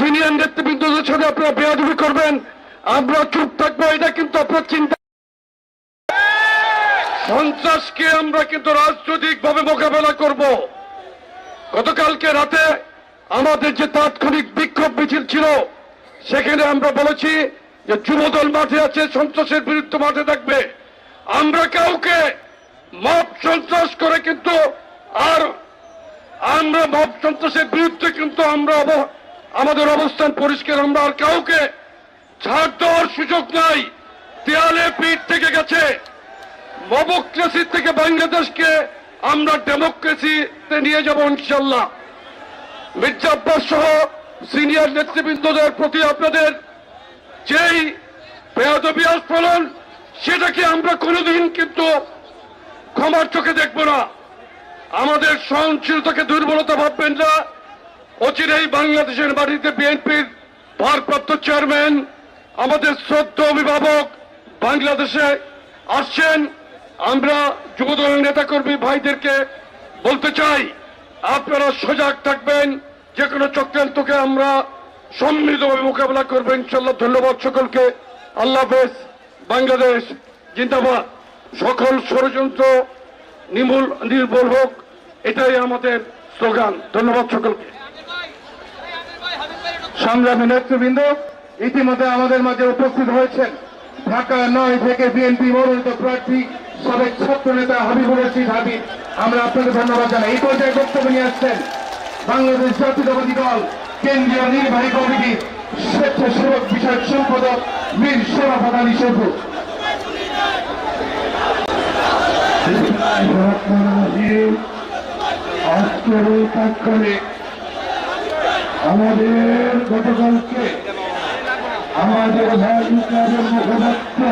Senior নেতৃবৃন্দদের সাথে আপনারা বেয়াদবি করবেন, আমরা চুপ থাকবো, এটা কিন্তু আপনার চিন্তা। সন্ত্রাসকে আমরা কিন্তু রাজনৈতিকভাবে মোকাবেলা করব। গতকালকে রাতে আমাদের যে তাৎক্ষণিক বিক্ষোভ মিছিল ছিল, সেখানে আমরা বলেছি যে যুবদল মাঠে আছে, সন্ত্রাসের বিরুদ্ধে মাঠে থাকবে। আমরা কাউকে মব সন্ত্রাস করে কিন্তু আমরা মব সন্ত্রাসের বিরুদ্ধে কিন্তু আমাদের অবস্থান পরিষ্কার। আমরা আর কাউকে ছাড় দেওয়ার সুযোগ নাই। দেয়ালে পিঠ থেকে গেছে। মবক্রেসি থেকে বাংলাদেশকে আমরা ডেমোক্রেসিতে নিয়ে যাব ইনশাল্লাহ। মির্জা আব্বাস সহ সিনিয়র নেতৃবৃন্দদের প্রতি আপনাদের যেই বেয়াদবি আস্ফলন, সেটাকে আমরা কোনোদিন কিন্তু ক্ষমার চোখে দেখব না। আমাদের সহনশীলতাকে দুর্বলতা ভাববেন না। অচিরেই বাংলাদেশের মাটিতে বিএনপির ভারপ্রাপ্ত চেয়ারম্যান, আমাদের শ্রদ্ধেয় অভিভাবক বাংলাদেশে আসছেন। আমরা যুবদলের নেতাকর্মী ভাইদেরকে বলতে চাই, আপনারা সজাগ থাকবেন। যে কোনো চক্রান্তকে আমরা সম্মিলিতভাবে মোকাবেলা করবেন ইনশাল্লাহ। ধন্যবাদ সকলকে। আল্লাহ হাফেজ। বাংলাদেশ জিন্দাবাদ। সকল ষড়যন্ত্র নির্মূল হোক, এটাই আমাদের স্লোগান। ধন্যবাদ সকলকে। সংগ্রামী নেতৃবৃন্দ ইতিমধ্যে আমাদের মাঝে উপস্থিত হয়েছেন ঢাকা 9 থেকে বিএনপি মনোনীত প্রার্থী সাবেক ছাত্র নেতা হাবিবুর রশিদ হাবিব। আমরা আপনাকে ধন্যবাদ জানাই। এই পর্যায়ে বক্তব্য নিয়ে আসছেন বাংলাদেশ জাতীয়তাবাদী দল কেন্দ্রীয় নির্বাহী কমিটির স্বেচ্ছাসেবক বিষয়ক সম্পাদক মীর শরাফত আলী সবু। আজকের এই প্রাক্ষণে আমাদের গতকালকে আমাদের ভাইদের মুখপাত্র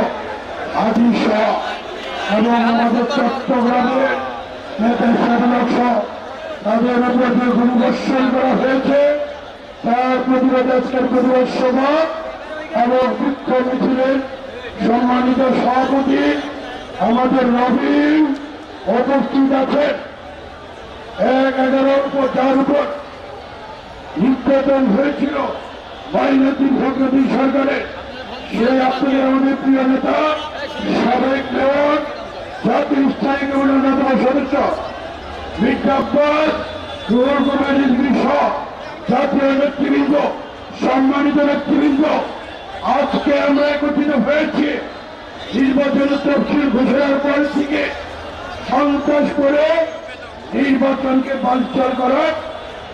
আদি শাহ এবং আমাদের চট্টগ্রামের নেতা সাধক সহ তাদের উপর যে গুরুবর্ষণ করা হয়েছে, তার প্রতিবাদে আজকের প্রতিবাদ সভা এবং বিক্ষোভ মিছিলের সম্মানিত সভাপতি আমাদের নবীন উপস্থিত আছেন। 1/11 উপর যার উপর নির্যাতন হয়েছিল মাইনতি ভগ্নদী সরকারের, সেই আপনাদের আমাদের প্রিয় নেতা সাবেক মেয়র জাতীয় স্থায়ী কমিটির সদস্য মির্জা আব্বাস রুহুল কমিটির বিষয় জাতীয় নেতৃবৃন্দ, সম্মানিত নেতৃবৃন্দ, আজকে আমরা একত্রিত হয়েছি নির্বাচনের তফসিল ঘোষণার পর থেকে সন্ত্রাস করে নির্বাচনকে বানচাল করার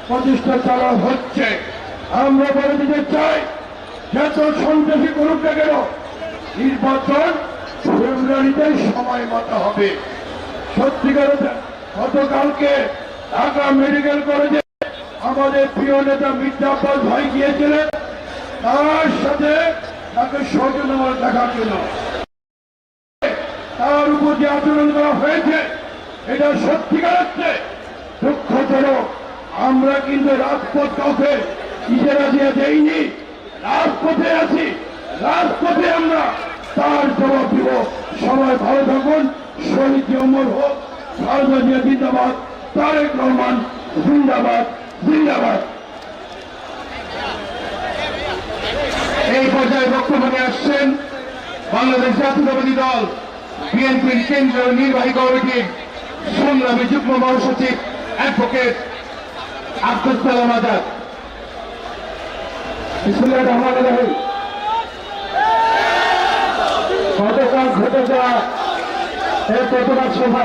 প্রচেষ্টা চালানো হচ্ছে। আমরা বলে দিতে চাই, যত সন্ত্রাসী করুক না কেন, নির্বাচন ফেব্রুয়ারিতে সময় মতো হবে। সত্যিকার গতকালকে ঢাকা মেডিকেল কলেজে আমাদের প্রিয় নেতা মির্জা আব্বাস ভাই গিয়েছিলেন তার সাথে তাকে সৌজন্যমূলক দেখার জন্য। তার উপর যে আচরণ করা হয়েছে, এটা সত্যিকার হচ্ছে দুঃখজনক। আমরা কিন্তু রাজপথ কাউকে ইজারা দিয়ে দেইনি, রাজপথে আছি, রাজপথে আমরা তার জবাব দিব। সবাই ভালো থাকুন। শহীদ অমর হোক। খালেদা জিয়া জিন্দাবাদ। তারেক রহমান জিন্দাবাদ, জিন্দাবাদ। এই পর্যায়ে বক্তব্য নিয়ে আসছেন বাংলাদেশ জাতীয়তাবাদী দল বিএনপির কেন্দ্রীয় নির্বাহী কমিটির সংগ্রামী যুগ্ম মহাসচিব অ্যাডভোকেট আব্দুল সালাম আজাদ। গতকাল ঘটে যাওয়া এই প্রতিবাদ সভা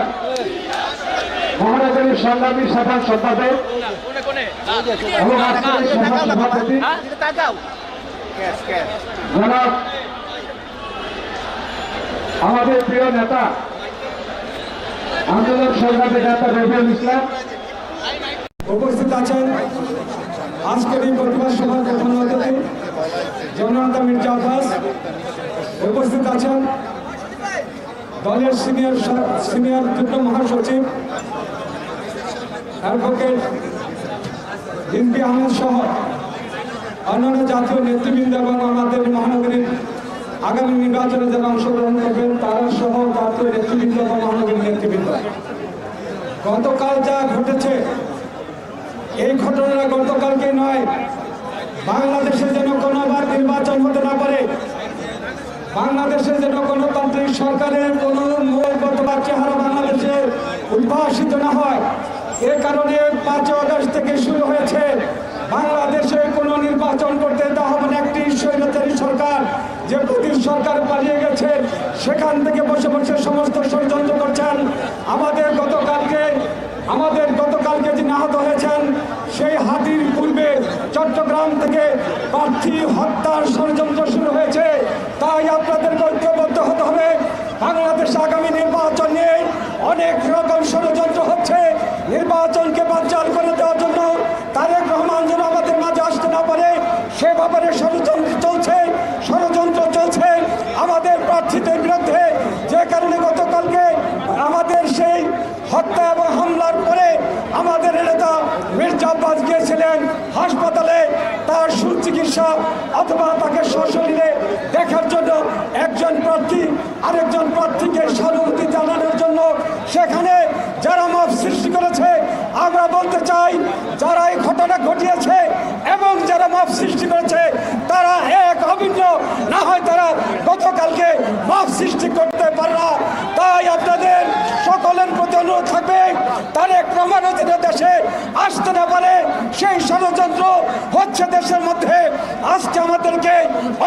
মহানগরীর সংগ্রামী সাধারণ সম্পাদক এবং আজকের সভা সভাপতি জনাব আমাদের প্রিয় নেতা আন্দোলন সংগ্রামী নেতা রবিউল ইসলাম উপস্থিত আছেন। আজকের এই প্রতিবাদ সভার প্রধান অতিথি জননেতা মির্জা আব্বাস উপস্থিত আছেন। দলের সিনিয়র যুগ্ম মহাসচিব অ্যাডভোকেট ইমপি আহমেদ সহ অন্যান্য জাতীয় নেতৃবৃন্দ এবং আমাদের মহানগরীর আগামী নির্বাচনে যারা অংশগ্রহণ করবেন তারা সহ জাতীয় নেতৃবৃন্দ এবং মহানগরীর নেতৃবৃন্দ। গতকাল যা ঘটেছে, এই ঘটনাটা গতকালকে নয়, বাংলাদেশে যেন কোনোবার নির্বাচন হতে না পারে, বাংলাদেশে যেন গণতান্ত্রিক সরকারের কোন মৌলবাদ চেহারা বাংলাদেশে উদ্ভাসিত না হয়। এ কারণে 5 আগস্ট থেকে শুরু হয়েছে বাংলাদেশে কোনো নির্বাচন করতে দেওয়া হবে না। একটি স্বৈরাচারী সরকার, যে ব্রিটিশ সরকার পালিয়ে গেছে, সেখান থেকে বসে বসে সমস্ত ষড়যন্ত্র করছেন। আমাদের গতকালকে যিনি আহত হয়েছেন, সেই হাতির পূর্বে চট্টগ্রাম থেকে প্রার্থী হত্যার ষড়যন্ত্র শুরু হয়েছে। তাই আপনাদেরকে ঐক্যবদ্ধ হতে হবে। বাংলাদেশে আগামী নির্বাচন নিয়ে অনেক রকম ষড়যন্ত্র হচ্ছে। নির্বাচনকে বানচাল করে দেওয়ার জন্য তারেক রহমান যেন আমাদের মাঝে আসতে না পারে, সে ব্যাপারে ষড়যন্ত্র চলছে আমাদের প্রার্থীদের বিরুদ্ধে। যে কারণে গতকালকে আমাদের সেই হত্যা এবং হামলার পরে আমাদের নেতা মির্জা আব্বাস গিয়েছিলেন হাসপাতালে তার সুচিকিৎসা অথবা তাকে সশরীরে দেখার জন্য। একজন প্রার্থী আরেকজন প্রার্থীকে সহানুভূতি জানানোর জন্য সেখানে যারা মব সৃষ্টি করেছে, আমরা বলতে চাই যারা এই ঘটনা ঘটিয়েছে এবং যারা মব সৃষ্টি করেছে তারা এক অভিন্ন না হয় তারা গতকালকে মব সৃষ্টি করতে পারে না। তাই আপনাদের সকলের প্রতি অনুরোধ থাকবে, তারেক রহমানের দেশে আসতে না পারে সেই ষড়যন্ত্র হচ্ছে দেশের মধ্যে। আজকে আমাদেরকে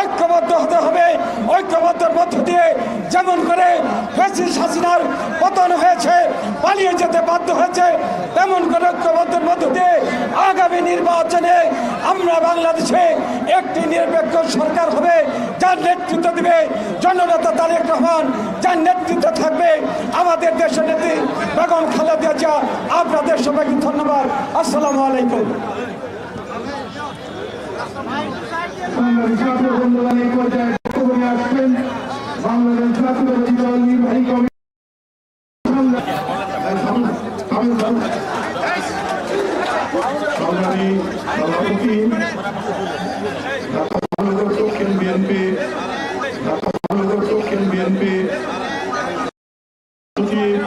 ঐক্যবদ্ধ হতে হবে। ঐক্যবদ্ধের মধ্য দিয়ে যেমন করে ফ্যাসিস্ট হাসিনার পতন হয়েছে, পালিয়ে যেতে বাধ্য হয়েছে, তেমন করে ঐক্যবদ্ধের মধ্য দিয়ে আগামী নির্বাচনে আমরা বাংলাদেশে একটি নিরপেক্ষ সরকার হবে, যার নেতৃত্ব দিবে জননেতা তারেক রহমান, যার নেতৃত্বে থাকবে আমাদের দেশের নেত্রী বেগম খালেদা জিয়া। আপনাদের সবাইকে ধন্যবাদ। আসসালামু আলাইকুম। বাংলাদেশ জাতীয় বন্ধুগণ এই পর্যায়ে বক্তব্য নিয়ে আসবেন বাংলাদেশ জাতীয়তাবাদী দল নির্বাহী কমিটি সংগ্রামী সভাপতি ঢাকা মহানগর দক্ষিণ বিএনপি সচিব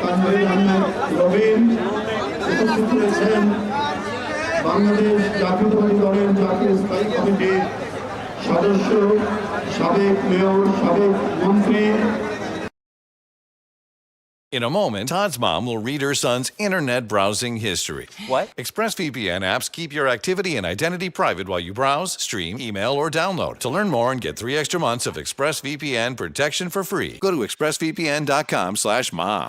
তানভীর আহমেদ রবিন উপস্থিত রয়েছেন বাংলাদেশ জাতীয়তাবাদী দলের জাতীয় স্থায়ী কমিটির সদস্য, সাবেক মেয়র, সাবেক মন্ত্রী। In a moment, Todd's mom will read her son's internet browsing history. What? ExpressVPN apps keep your activity and identity private while you browse, stream, email, or download. To learn more and get 3 extra months of ExpressVPN protection for free, go to expressvpn.com/mom.